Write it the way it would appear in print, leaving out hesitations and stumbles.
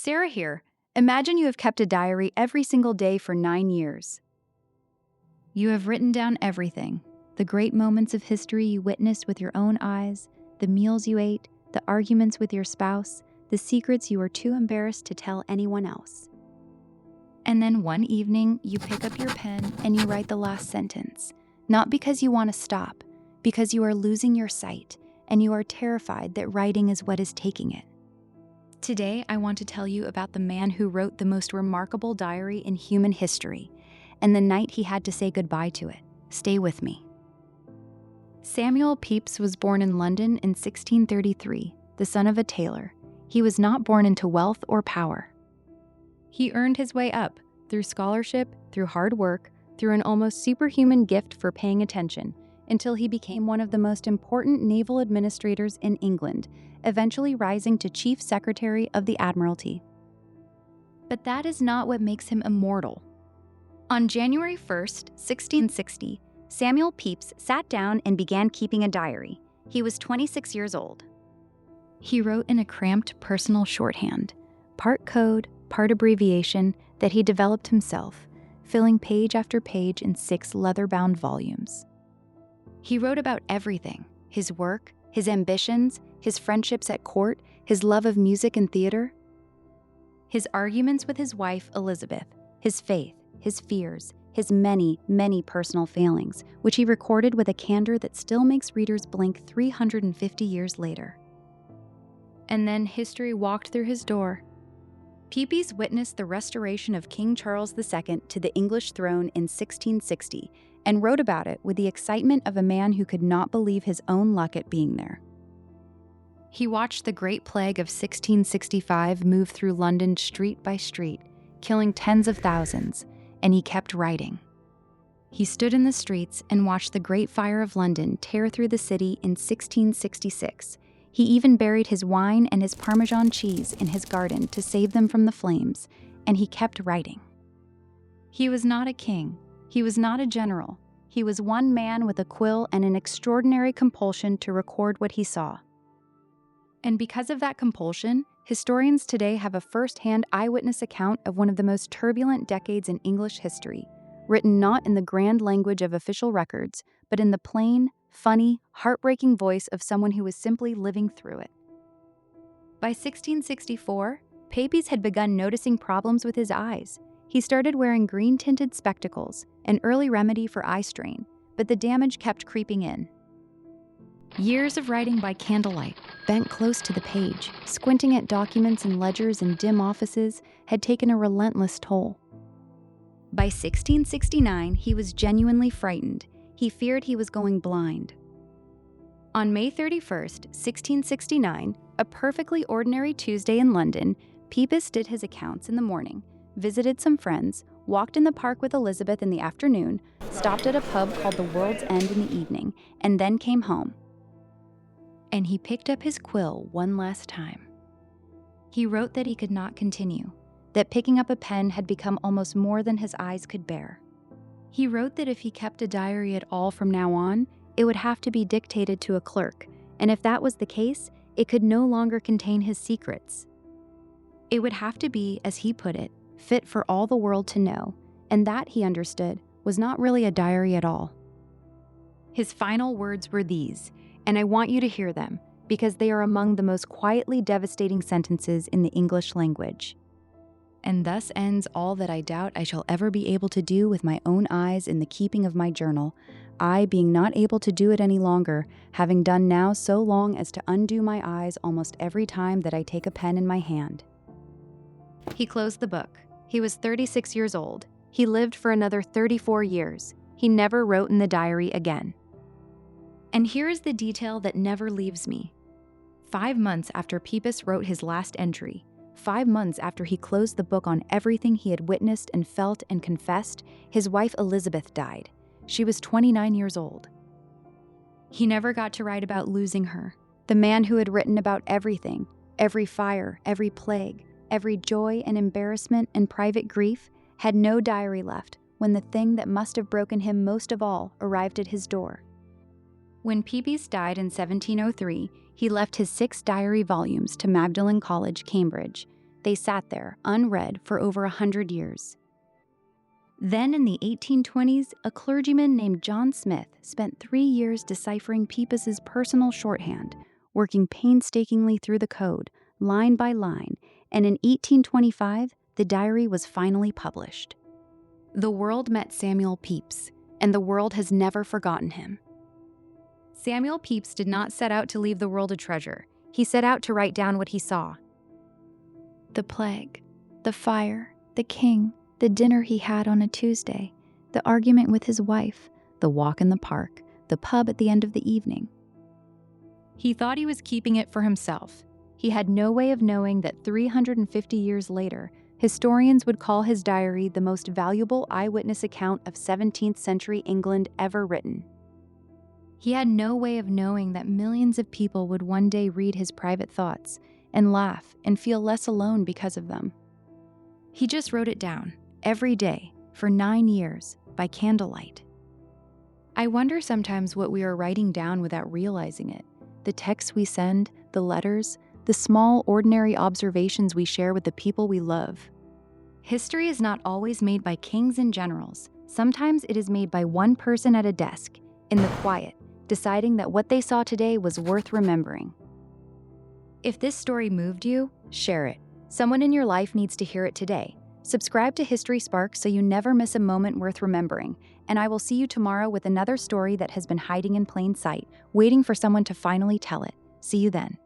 Sarah here. Imagine you have kept a diary every single day for 9 years. You have written down everything: the great moments of history you witnessed with your own eyes, the meals you ate, the arguments with your spouse, the secrets you were too embarrassed to tell anyone else. And then one evening, you pick up your pen and you write the last sentence, not because you want to stop, because you are losing your sight and you are terrified that writing is what is taking it. Today, I want to tell you about the man who wrote the most remarkable diary in human history, and the night he had to say goodbye to it. Stay with me. Samuel Pepys was born in London in 1633, the son of a tailor. He was not born into wealth or power. He earned his way up through scholarship, through hard work, through an almost superhuman gift for paying attention, until he became one of the most important naval administrators in England, eventually rising to Chief Secretary of the Admiralty. But that is not what makes him immortal. On January 1st, 1660, Samuel Pepys sat down and began keeping a diary. He was 26 years old. He wrote in a cramped personal shorthand, part code, part abbreviation, that he developed himself, filling page after page in 6 leather-bound volumes. He wrote about everything: his work, his ambitions, his friendships at court, his love of music and theater, his arguments with his wife, Elizabeth, his faith, his fears, his many, many personal failings, which he recorded with a candor that still makes readers blink 350 years later. And then history walked through his door. Pepys witnessed the restoration of King Charles II to the English throne in 1660 and wrote about it with the excitement of a man who could not believe his own luck at being there. He watched the Great Plague of 1665 move through London street by street, killing tens of thousands, and he kept writing. He stood in the streets and watched the Great Fire of London tear through the city in 1666. He even buried his wine and his Parmesan cheese in his garden to save them from the flames, and he kept writing. He was not a king. He was not a general. He was one man with a quill and an extraordinary compulsion to record what he saw. And because of that compulsion, historians today have a first-hand eyewitness account of one of the most turbulent decades in English history, written not in the grand language of official records, but in the plain, funny, heartbreaking voice of someone who was simply living through it. By 1664, Pepys had begun noticing problems with his eyes. He started wearing green-tinted spectacles, an early remedy for eye strain, but the damage kept creeping in. Years of writing by candlelight, bent close to the page, squinting at documents and ledgers in dim offices, had taken a relentless toll. By 1669, he was genuinely frightened. He feared he was going blind. On May 31st, 1669, a perfectly ordinary Tuesday in London, Pepys did his accounts in the morning, visited some friends, walked in the park with Elizabeth in the afternoon, stopped at a pub called the World's End in the evening, and then came home. And he picked up his quill one last time. He wrote that he could not continue, that picking up a pen had become almost more than his eyes could bear. He wrote that if he kept a diary at all from now on, it would have to be dictated to a clerk, and if that was the case, it could no longer contain his secrets. It would have to be, as he put it, fit for all the world to know, and that, he understood, was not really a diary at all. His final words were these, and I want you to hear them, because they are among the most quietly devastating sentences in the English language. And thus ends all that I doubt I shall ever be able to do with my own eyes in the keeping of my journal, I being not able to do it any longer, having done now so long as to undo my eyes almost every time that I take a pen in my hand. He closed the book. He was 36 years old. He lived for another 34 years. He never wrote in the diary again. And here is the detail that never leaves me. 5 months after Pepys wrote his last entry, 5 months after he closed the book on everything he had witnessed and felt and confessed, his wife Elizabeth died. She was 29 years old. He never got to write about losing her, the man who had written about everything, every fire, every plague, every joy and embarrassment and private grief, had no diary left when the thing that must have broken him most of all arrived at his door. When Pepys died in 1703, he left his 6 diary volumes to Magdalen College, Cambridge. They sat there, unread, for over 100 years. Then in the 1820s, a clergyman named John Smith spent 3 years deciphering Pepys's personal shorthand, working painstakingly through the code, line by line, and in 1825, the diary was finally published. The world met Samuel Pepys, and the world has never forgotten him. Samuel Pepys did not set out to leave the world a treasure. He set out to write down what he saw. The plague, the fire, the king, the dinner he had on a Tuesday, the argument with his wife, the walk in the park, the pub at the end of the evening. He thought he was keeping it for himself. He had no way of knowing that 350 years later, historians would call his diary the most valuable eyewitness account of 17th century England ever written. He had no way of knowing that millions of people would one day read his private thoughts and laugh and feel less alone because of them. He just wrote it down, every day, for 9 years, by candlelight. I wonder sometimes what we are writing down without realizing it. The texts we send, the letters, the small, ordinary observations we share with the people we love. History is not always made by kings and generals. Sometimes it is made by one person at a desk, in the quiet, deciding that what they saw today was worth remembering. If this story moved you, share it. Someone in your life needs to hear it today. Subscribe to History Spark so you never miss a moment worth remembering, and I will see you tomorrow with another story that has been hiding in plain sight, waiting for someone to finally tell it. See you then.